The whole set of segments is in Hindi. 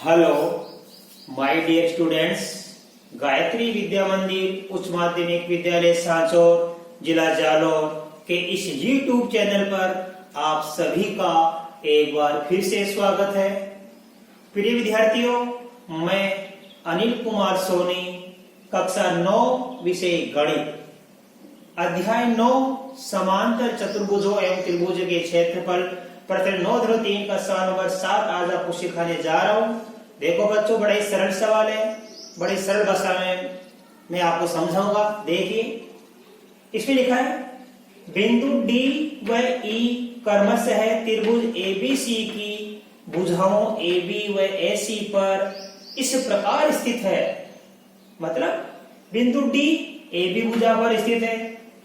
Hello my dear students, Gayatri Vidya Mandir उच्च माध्यमिक विद्यालय सांचौर जिला जालौर के इस YouTube चैनल पर आप सभी का एक बार फिर से स्वागत है। प्रिय विद्यार्थियों, मैं अनिल कुमार सोनी, कक्षा 9 विषय गणित, अध्याय 9 समांतर चतुर्भुजों एवं त्रिभुज के क्षेत्रफल प्रकरण 9.3 का सवाल नंबर 7 आज आपको सिखाने जा रहा हूं। देखो बच्चों, बड़ा ही सरल सवाल है, बड़ी सरल भाषा में मैं आपको समझाऊंगा। देखिए, इसमें लिखा है बिंदु D व E क्रमशः है त्रिभुज ABC की भुजाओं AB व AC पर इस प्रकार स्थित है। मतलब बिंदु D AB भुजा पर स्थित है,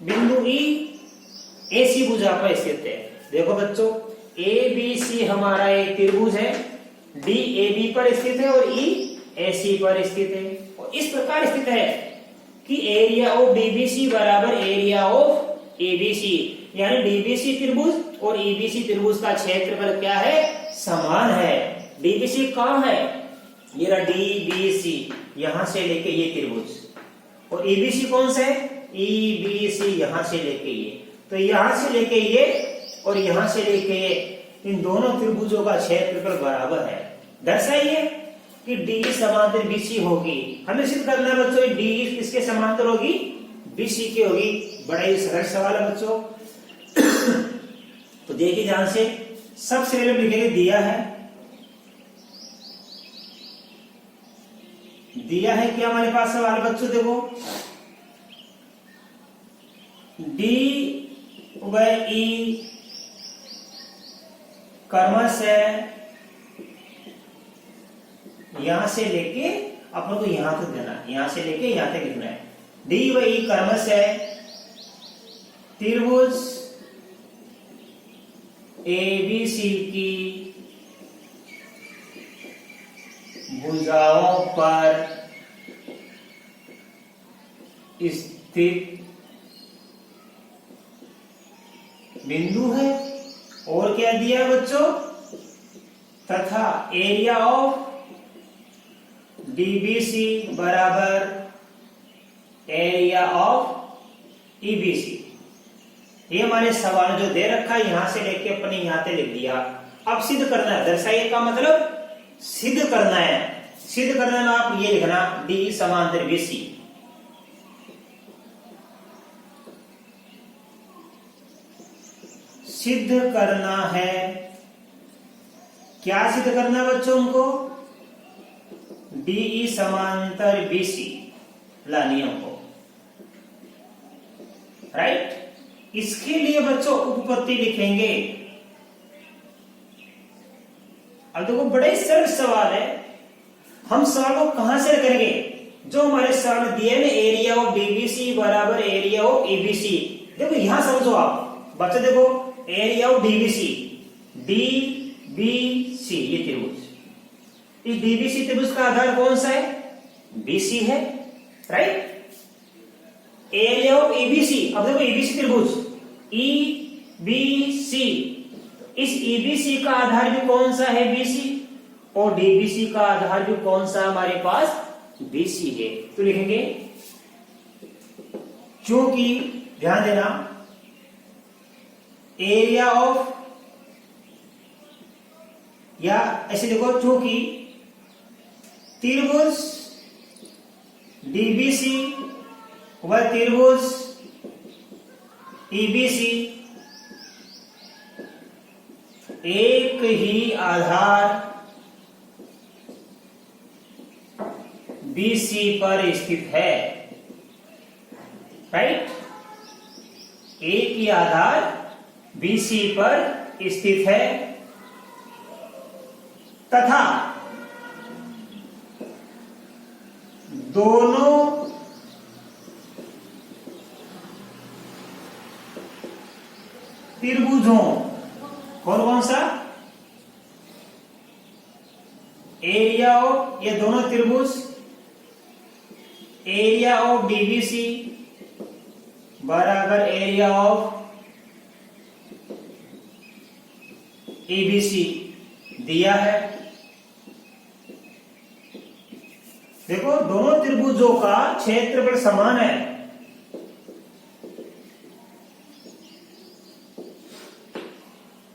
बिंदु E AC भुजा पर स्थित है। देखो बच्चों, ABC हमारा एक त्रिभुज है, D AB पर स्थित है और E AC पर स्थित है, और इस प्रकार स्थित है कि एरिया ऑफ DBC बराबर एरिया ऑफ ABC, यानी DBC त्रिभुज और EBC त्रिभुज का क्षेत्रफल क्या है? समान है। DBC कहाँ है? ये रहा DBC, यहां से लेके ये त्रिभुज, और EBC कौन सा है? EBC यहां से लेके ये, तो यहां से लेके ये और यहां से लेके ये, इन दोनों त्रिभुजों का क्षेत्रफल बराबर है। दर्शाइए कि D समांतर BC होगी। हमें सिद्ध करना है बच्चों, D किसके समांतर होगी? BC की होगी। बड़ा ही सरल सवाल है बच्चों। तो देखिए ध्यान से, सबसे पहले लिखेंगे दिया है क्या हमारे पास सवाल बच्चों? देखो, D व E क्रमशः यहां से लेके अपन को यहां तक देना है, यहां से लेके यहां तक लिखना है। D व E क्रमशः त्रिभुज ABC की भुजाओं पर स्थित बिंदु है। और क्या दिया बच्चों? तथा एरिया ऑफ DBC बराबर एरिया ऑफ EBC। ये हमारे सवाल जो दे रखा है, यहां से लेके अपने यहां से लिख दिया। अब सिद्ध करना है। दर्शाइए का मतलब सिद्ध करना है। सिद्ध करना है आप ये लिखना D समांतर BC। सिद्ध करना है। क्या सिद्ध करना है बच्चों? हमको DE समांतर BC लानी है हमको, राइट। इसके लिए बच्चों उपपत्ति लिखेंगे। अब देखो, बड़े सरल सवाल है। हम सवाल को कहां से करेंगे? जो हमारे सवाल दिए ना, एरिया ऑफ DBC बराबर एरिया ऑफ EBC। देखो यहां समझो आप बच्चों, देखो एरिया ऑफ DBC, DBC ये त्रिभुज, इस DBC त्रिभुज का आधार कौन सा है? BC है, राइट। एरिया ऑफ EBC, अब देखो EBC त्रिभुज EBC, इस EBC का आधार भी कौन सा है? BC, और DBC का आधार भी कौन सा हमारे पास? BC है। तो लिखेंगे क्योंकि, ध्यान देना, एरिया ऑफ, या ऐसे देखो, क्योंकि त्रिभुज DBC व त्रिभुज EBC एक ही आधार BC पर स्थित है, राइट। एक ही आधार BC पर स्थित है, तथा दोनों त्रिभुजों, कौन कौन सा? एरिया ऑफ, ये दोनों त्रिभुज एरिया ऑफ DBC बराबर एरिया ऑफ ABC दिया है। देखो दोनों त्रिभुजों का क्षेत्रफल समान है,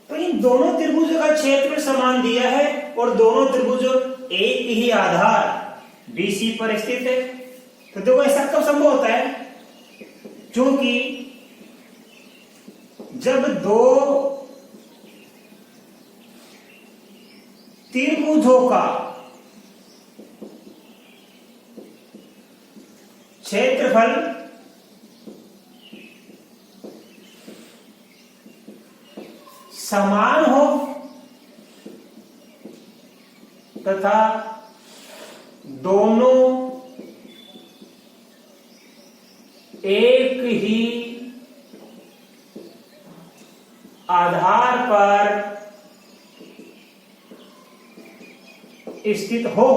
तो इन दोनों त्रिभुजों का क्षेत्रफल समान दिया है और दोनों त्रिभुजों एक ही आधार BC पर स्थित है। तो देखो ऐसा कब संभव होता है, क्योंकि जब दो त्रिभुजों का क्षेत्रफल समान हो तथा दोनों एक ही आधार पर स्थित हो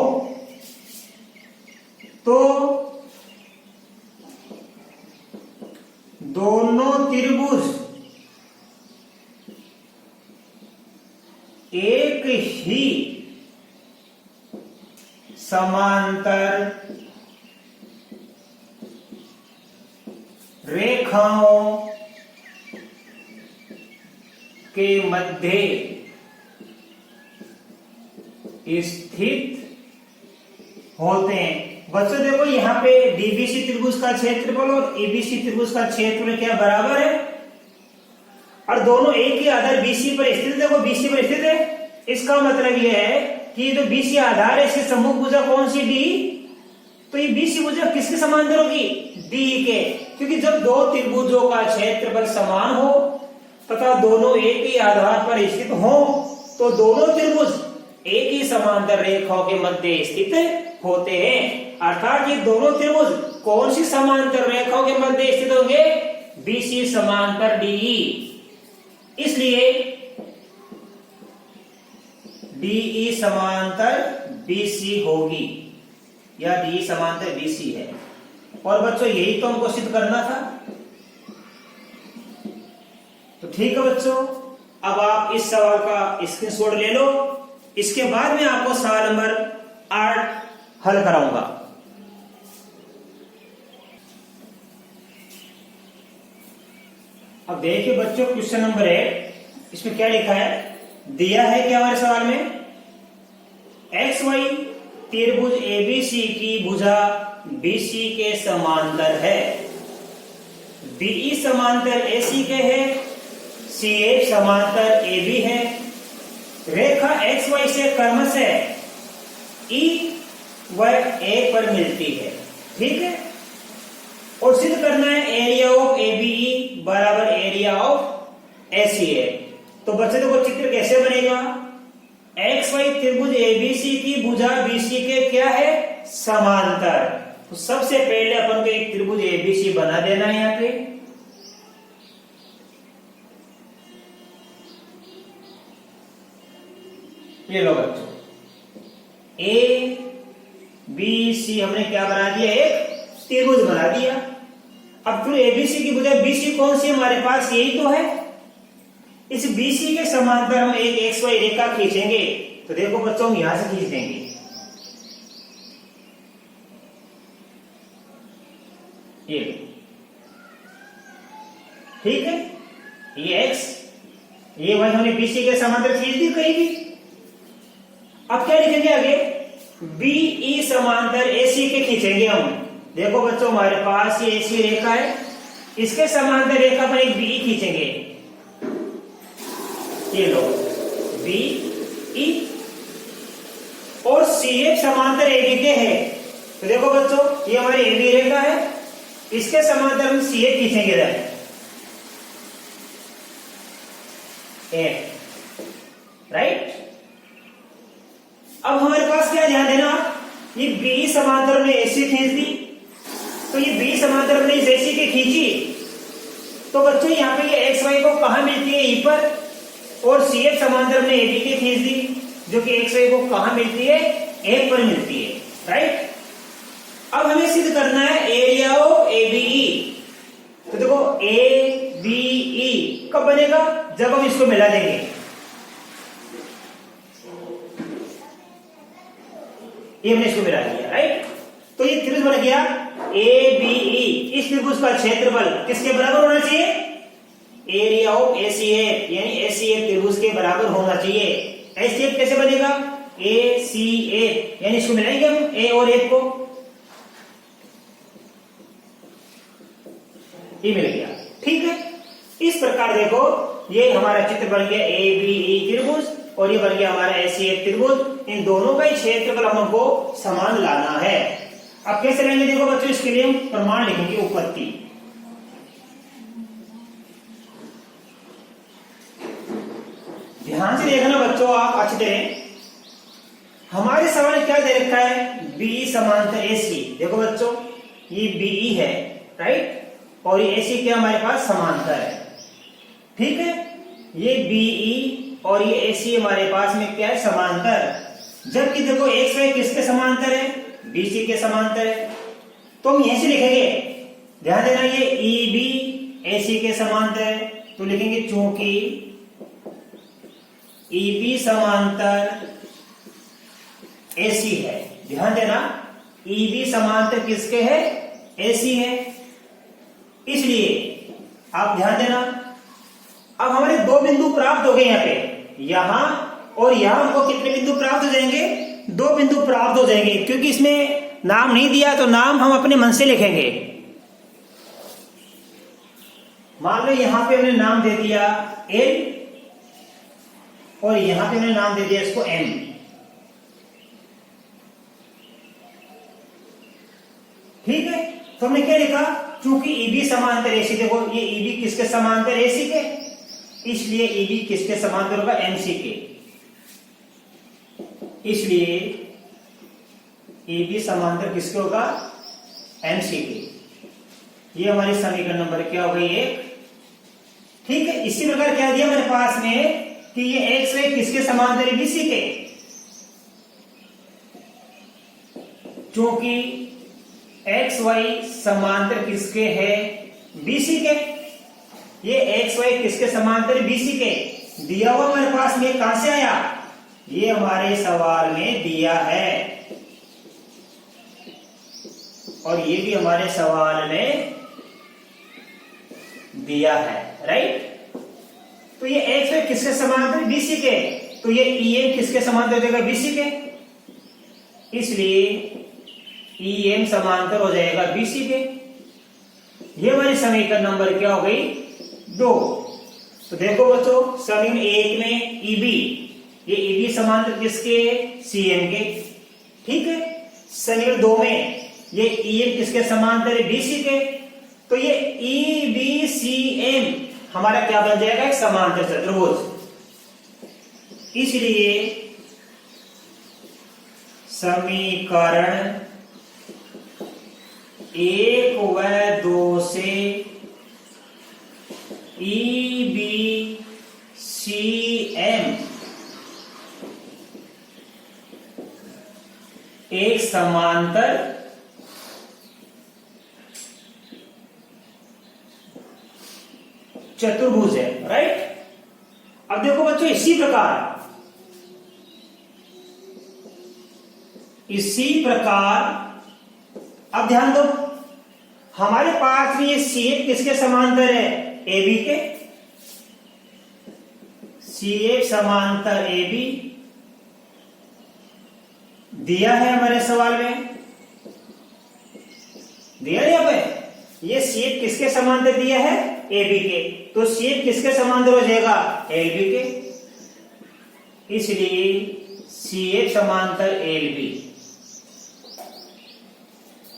तो दोनों त्रिभुज एक ही समांतर रेखाओं के मध्य स्थित होते हैं। बच्चों देखो यहाँ पे डीबीसी त्रिभुज का क्षेत्रफल और एबीसी त्रिभुज का क्षेत्रफल क्या बराबर है, और दोनों एक ही आधार BC पर स्थित है। देखो BC पर स्थित है, इसका मतलब यह है कि जो BC आधार है इसकी सम्मुख भुजा कौन सी D, तो ये BC भुजा किसके समांतर होगी, D के, क्योंकि जब दो त्रिभुजों का क्षेत्रफल समान हो तथा दोनों एक ही आधार पर स्थित हो तो दोनों त्रिभुज एक ही समांतर रेखाओं के मध्य स्थित होते हैं। अर्थात ये दोनों त्रिभुज कौन सी समांतर रेखाओं के मध्य स्थित होंगे, BC समांतर DE। इसलिए DE समांतर BC होगी या DE समांतर BC है। और बच्चों यही तो हमको सिद्ध करना था। तो ठीक है बच्चों, अब आप इस सवाल का स्क्रीनशॉट ले लो, इसके बाद में आपको सवाल नंबर 8 हल कराऊंगा। अब देखिए बच्चों क्वेश्चन नंबर 8, इसमें क्या लिखा है, दिया है क्या हमारे सवाल में, XY त्रिभुज ABC की भुजा BC के समांतर है, BE समांतर AC के है, CA समांतर AB है, रेखा XY से क्रमशः E व A पर मिलती है। ठीक है, और सिद्ध करना है एरिया ऑफ ABE बराबर एरिया ऑफ ACA। तो बच्चे देखो चित्र कैसे बनेगा, XY त्रिभुज ABC की भुजा BC के क्या है, समांतर। तो सबसे पहले अपन को एक त्रिभुज ABC बना देना है यहाँ पे, ये लो बच्चों ABC हमने क्या बना दिया, एक त्रिभुज बना दिया। अब फिर ABC की भुजा BC कौन सी हमारे पास, यही तो है। इस BC के समांतर हम एक XY रेखा खींचेंगे, तो देखो बच्चों हम यहां से खींच देंगे, ये ठीक है, ये X ये वही हमने BC के समांतर खींच दी कहीं भी। अब क्या लिखेंगे आगे, BE समांतर AC के खींचेंगे हम। देखो बच्चों हमारे पास ये AC रेखा है, इसके समांतर रेखा पर एक BE खींचेंगे, ये लो BE, और CF समांतर AB के है। तो देखो बच्चों ये हमारी AB रेखा है, इसके समांतर हम CF खींचेंगे इधर, राइट। अब हमारे पास क्या ध्यान देना, ये BE समांतर में AC खींच दी, तो ये BE समांतर में इस AC की खींची, तो बच्चों यहाँ पे ये XY को कहां मिलती है, E पर, और CF समांतर में AB की खींच दी, जो कि XY को कहां मिलती है, A पर मिलती है, राइट। अब हमें सिद्ध करना है एरिया ऑफ ABE। तो देखो ABE कब बनेगा, जब हम इसको मिला देंगे, ये हमने इसको मिला दिया, राइट। तो ये त्रिभुज बन गया ABE। इस त्रिभुज का क्षेत्रफल किसके बराबर होना चाहिए? एरिया ऑफ ACF, यानी ACF त्रिभुज के बराबर होना चाहिए। ACF कैसे बनेगा? ACF, यानी इसको मिलाएंगे हम A और F को, ये मिल गया। ठीक है, इस प्रकार देखो ये हमारा चित्र बन गया ABE त्रिभुज और ये बन गया हमारा ACF त्रिभुज। इन दोनों का क्षेत्रफल हमको समान लाना है। अब कैसे लेंगे देखो बच्चों, इसके लिए हम प्रमाण लिखेंगे उपपत्ति। ध्यान से देखना बच्चों आप अच्छी तरह, हमारे सवाल क्या दे रखा है? BE समांतर AC। देखो बच्चों ये BE है, राइट, और ये AC क्या हमारे पास समांतर है। ठीक है, ये BE और ये AC हमारे पास में क्या है? समांतर। जबकि देखो XY किसके समांतर है? BC के समांतर है। तो हम यहीं से लिखेंगे, ध्यान देना, ये EB AC के समांतर है, तो लिखेंगे चूंकि EB समांतर AC है। ध्यान देना, EB समांतर किसके है? AC है। इसलिए आप ध्यान देना, अब हमारे दो बिंदु प्राप्त हो गए यहाँ पे, यहां और यहां हमको कितने बिंदु प्राप्त हो जाएंगे? दो बिंदु प्राप्त हो जाएंगे। क्योंकि इसमें नाम नहीं दिया तो नाम हम अपने मन से लिखेंगे। मान लो यहां पे हमने नाम दे दिया L और यहां पे हमने नाम दे दिया इसको M। ठीक है, तो हमने क्या लिखा? चूंकि EB समांतर AC, देखो ये EB किसके समांतर? AC के, इसलिए EB किसके समांतर होगा? MC के। इसलिए EB समांतर किसके होगा? MC के। ये हमारी समीकरण नंबर क्या हो गई? 1। ठीक है, इसी प्रकार क्या दिया हमारे पास में कि ये XY किसके समांतर है? BC के। क्योंकि XY समांतर किसके है? BC के। ये XY किसके समांतर? BC के। दिया हुआ हमारे पास में कहां से आया? ये हमारे सवाल में दिया है और ये भी हमारे सवाल में दिया है, राइट। तो ये XY किसके समांतर? BC के। तो ये EM किसके समांतर देगा? BC के। इसलिए EM समांतर हो जाएगा BC के। ये हमारी समीकरण नंबर क्या हो गई? 2। तो देखो बच्चों, समीकरण 1 में EB, ये EB समांतर किसके? CM के। ठीक है, समीकरण 2 में ये EM किसके समांतर है? BC के। तो ये EBCM हमारा क्या बन जाएगा? एक समांतर चतुर्भुज। इसलिए समीकरण 1 व 2 से EBCM एक समांतर चतुर्भुज है, राइट। अब देखो बच्चों, इसी प्रकार अब ध्यान दो, हमारे पास में ये CF किसके समांतर है? AB के। CF समांतर AB दिया है हमारे सवाल में, दिया है यहाँ पे। ये CF किसके समांतर दिया है? AB के। तो CF किसके समांतर हो जाएगा? LB के। इसलिए CF समांतर LB।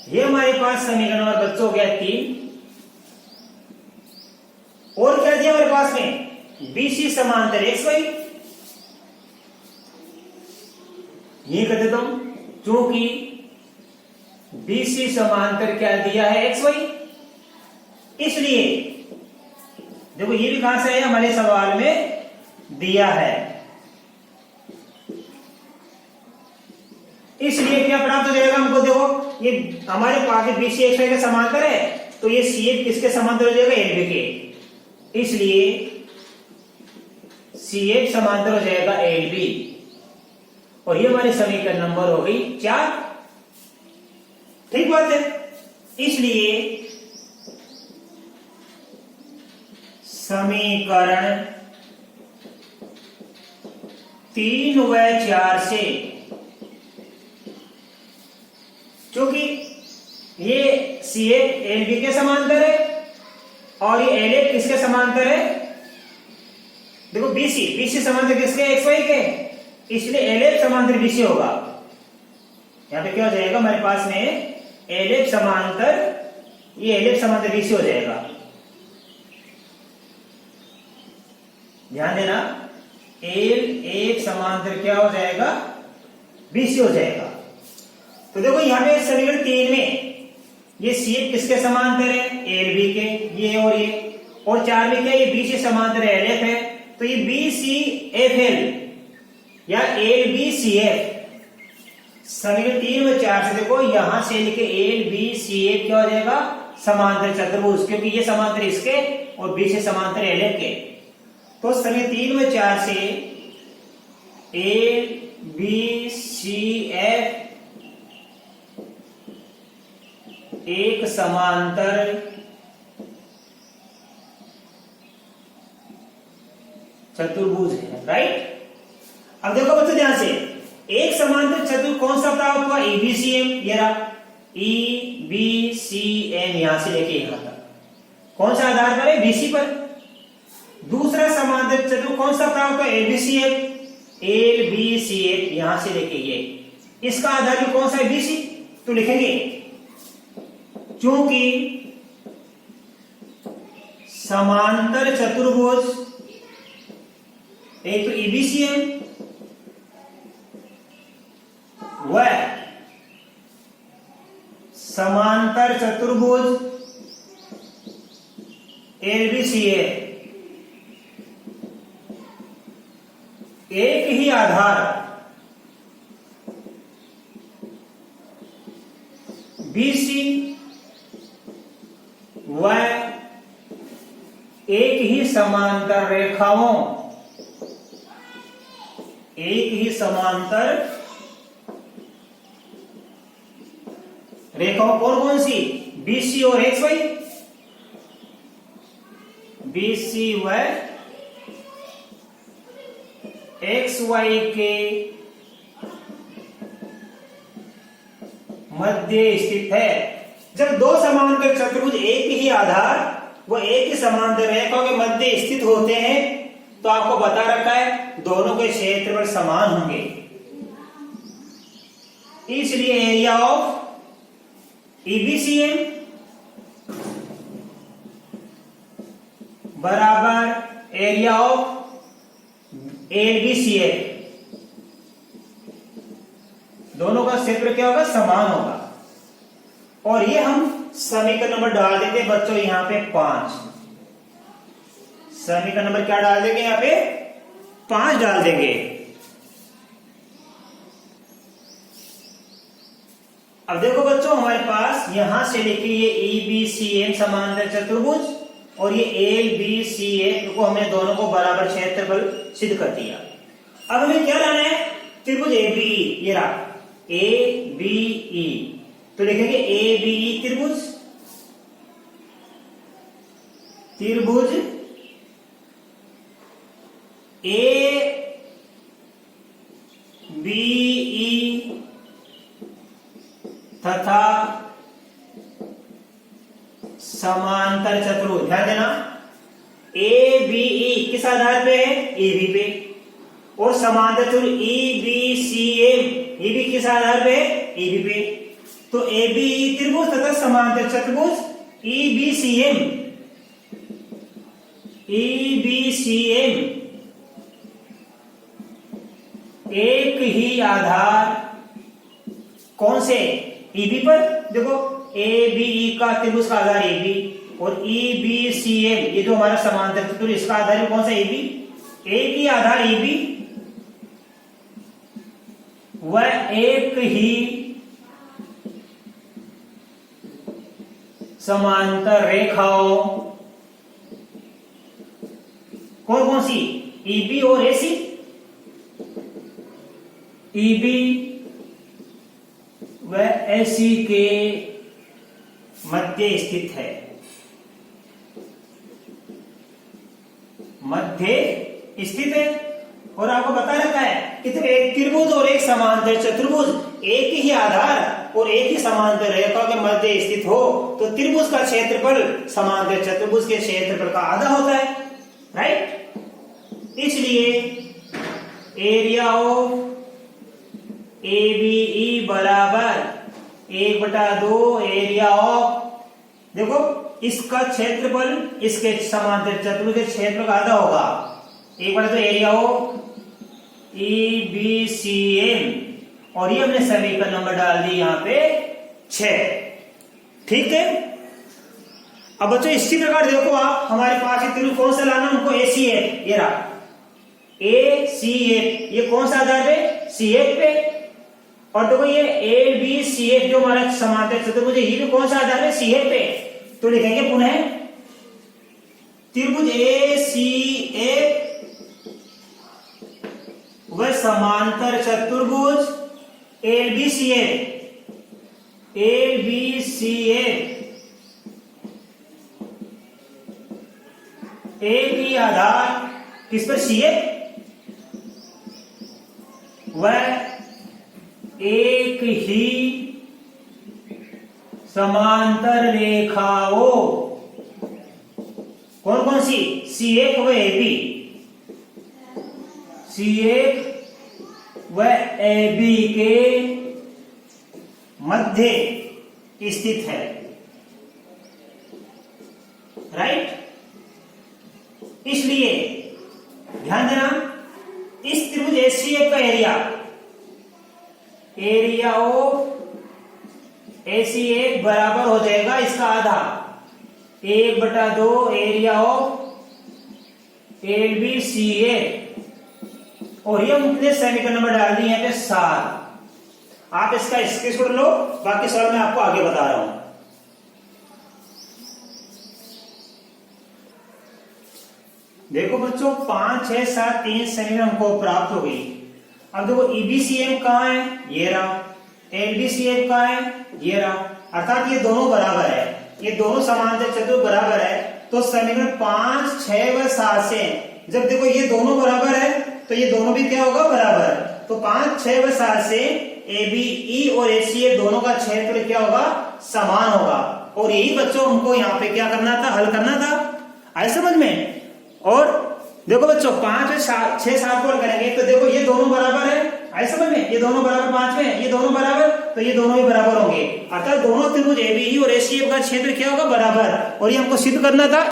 ये हमारे पास समीकरण नंबर बच्चों हो गया 3। और क्या दिया हमारे पास में? BC समांतर XY। ये कर देता हूं, क्योंकि BC समांतर क्या दिया है? XY। इसलिए देखो ये भी कहां से आया? हमारे सवाल में दिया है। इसलिए क्या प्राप्त हो जाएगा हमको? देखो ये हमारे पास BC XY के समांतर है, तो ये CF किसके समांतर हो जाएगा? LB के। इसलिए CF समांतर हो जाएगा LB। और ये हमारी समीकरण नंबर हो गई 4। ठीक बात है। इसलिए समीकरण 3 व 4 से, क्योंकि ये CF LB के समांतर है और ये LF किसके समांतर है, देखो BC समांतर किसके, XY के, इसलिए LF समांतर BC होगा। यहां पे क्या हो जाएगा हमारे पास में LF समांतर, ये LF समांतर BC हो जाएगा। ध्यान देना, LF समांतर क्या हो जाएगा, BC हो जाएगा। तो देखो यहां पे समीकरण 3 में ये CF किसके समांतर है, LB के, ये और 4 में क्या ये BC समांतर है, LF है, तो ये BCFL या LBCF समीकरण 3 व 4 से देखो यहां से लेके LBCF क्या हो जाएगा, समांतर चतुर्भुज, क्योंकि ये समांतर इसके और BC समांतर LF के। तो समीकरण 3 व 4 से LBCF एक समांतर चतुर्भुज है, राइट। अब देखो बच्चों ध्यान से, एक समांतर चतुर्भुज कौन सा प्राप्त हुआ, EBCM, ये रहा EBCM, यहां से लेके यहां तक कौन सा आधार पर है, BC पर। दूसरा समांतर चतुर्भुज कौन सा प्राप्त हुआ, LBCF, यहां से लेके ये, इसका आधार भी कौन सा है, BC। तो लिखेंगे क्योंकि समांतर चतुर्भुज एक तो EBCM व समांतर चतुर्भुज LBCF एक ही आधार BC व एक ही समांतर रेखाओं, एक ही समांतर रेखाओं कौन कौन सी, BC और XY, BC व XY के मध्य स्थित है। जब दो समांतर चतुर्भुज एक ही आधार व एक ही समांतर रेखाओं के मध्य स्थित होते हैं तो आपको बता रखा है दोनों के क्षेत्रफल समान होंगे, इसलिए एरिया ऑफ EBCM बराबर एरिया ऑफ LBCF, दोनों का क्षेत्र क्या होगा, समान होगा। और ये हम समीकरण नंबर डाल देते हैं बच्चों यहां पे 5, समीकरण नंबर क्या डाल देंगे, यहां पे 5 डाल देंगे। अब देखो बच्चों हमारे पास यहां से लेके ये EBCM समांतर चतुर्भुज और ये LBCF को हमने दोनों को बराबर क्षेत्रफल सिद्ध कर दिया। अब हमें क्या लाना है, त्रिभुज ABE, ये रहा ABE, तो लिखेंगे ABE त्रिभुज, त्रिभुज ABE तथा समांतर चतुर्भुज। ध्यान देना, ABE किस आधार पे है, AB पे, और समांतर चतुर्भुज EBCM, ये भी किस आधार पे है, EB पे। तो ABE त्रिभुज तथा समांतर चतुर्भुज EBCM एक ही आधार कौन से, EB पर। देखो ABE का त्रिभुज का आधार AB और EBCM ये जो हमारा समांतर चतुर्भुज इसका आधार कौन सा, AB, एक ही आधार AB व एक ही समांतर रेखाओं कौन कौन सी, EB और AC, EB वह एसी के मध्य स्थित है। मध्य स्थित है। और आपको बता रखा है कि एक त्रिभुज और एक समांतर चतुर्भुज एक ही आधार और एक ही समांतर रेखा के मध्य स्थित हो तो त्रिभुज का क्षेत्रफल समांतर चतुर्भुज के क्षेत्रफल का आधा होता है, राइट। इसलिए एरिया ऑफ ABE बराबर 1/2 एरिया ऑफ, देखो इसका क्षेत्रफल इसके समांतर चतुर्भुज के क्षेत्रफल का आधा होगा। 1/2 एरिया ऑफ EBCM, और ये हमने समीकरण नंबर डाल दी यहाँ पे 6, ठीक है। अब बच्चों इसी प्रकार देखो आप, हमारे पास ये त्रिभुज कौन सा लाना, हमको ACF, ये रहा ACF, ये कौन सा आधार पे, CF पे। और देखो ये ABCF जो हमारा समांतर चतुर्भुज है, ये भी कौन सा आधार है, CF पे। तो लिखेंगे पुनः त्रिभुज ACF व समांतर चतुर्भुज ABCF एक ही आधार किस पर, CF, वह एक ही समांतर रेखाओं, कौन कौन सी, CF व AB, CF व AB के मध्य स्थित है, राइट। इसलिए ध्यान देना, इस त्रिभुज ACF का एरिया ऑफ ACF बराबर हो जाएगा इसका आधा, 1/2 एरिया ऑफ ABCF, और ये हमने समीकरण नंबर डाल दिए यहाँ पे 7। आप इसका स्क्रीनशॉट लो, बाकी सवाल मैं आपको आगे बता रहा हूं। देखो बच्चों 5, 6, 7 3 समीकरण हमको प्राप्त हो गई। अब देखो EBCM कहाँ है, ये रहा, LBCF कहाँ है, ये रहा, अर्थात ये दोनों बराबर है, ये दोनों समांतर चतुर्भुज बराबर है। तो समीकरण 5, 6 व 7 से जब देखो ये दोनों बराबर है तो ये दोनों भी क्या होगा, बराबर। तो 5, 6 व 7 से ABE और ACF दोनों का क्षेत्रफल क्या होगा, समान होगा। और यही बच्चों हमको यहाँ पे क्या करना था, हल करना था, आए समझ में। और देखो बच्चों 5 और 6, 7 को हल करेंगे तो देखो ये दोनों बराबर है, आए समझ में, ये दोनों बराबर 5 में, ये दोनों बराबर, तो ये दोनों भी बराबर होंगे, अर्थात दोनों त्रिभुज ABE और ACF का क्षेत्र क्या होगा, बराबर। और ये हमको सिद्ध करना था।